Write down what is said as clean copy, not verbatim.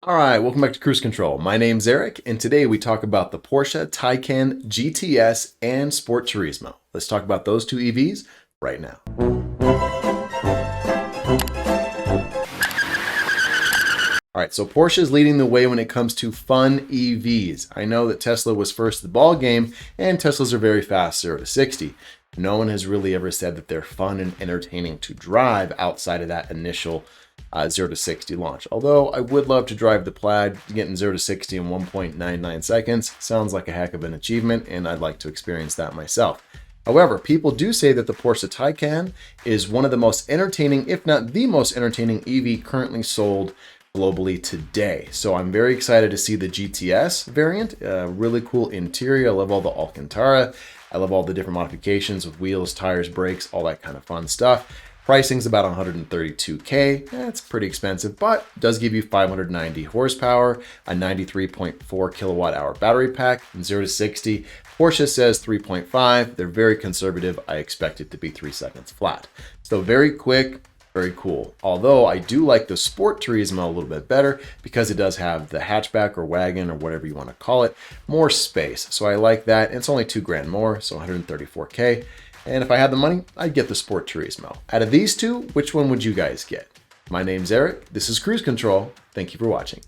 All right, welcome back to Cruise Control. My name's Eric, and today we talk about the Porsche Taycan GTS and Sport Turismo. Let's talk about those two EVs right now. All right, so Porsche is leading the way when it comes to fun EVs. I know that Tesla was first to the ball game, and Teslas are very fast, 0 to 60. No one has really ever said that they're fun and entertaining to drive outside of that initial 0 to 60 launch. Although I would love to drive the Plaid, getting 0 to 60 in 1.99 seconds sounds like a heck of an achievement, and I'd like to experience that myself. However, people do say that the Porsche Taycan is one of the most entertaining, if not the most entertaining EV currently sold globally today. So I'm very excited to see the GTS variant. Really cool interior. I love all the Alcantara. I love all the different modifications with wheels, tires, brakes, all that kind of fun stuff. Pricing's about $132K. That's pretty expensive, but does give you 590 horsepower, a 93.4 kilowatt hour battery pack, and 0 to 60. Porsche says 3.5. They're very conservative. I expect it to be 3 seconds flat. So very quick, very cool. Although I do like the Sport Turismo a little bit better because it does have the hatchback or wagon or whatever you want to call it, more space. So I like that. It's only $2,000 more, so 134K. And if I had the money, I'd get the Sport Turismo. Out of these two, which one would you guys get? My name's Eric. This is Cruise Control. Thank you for watching.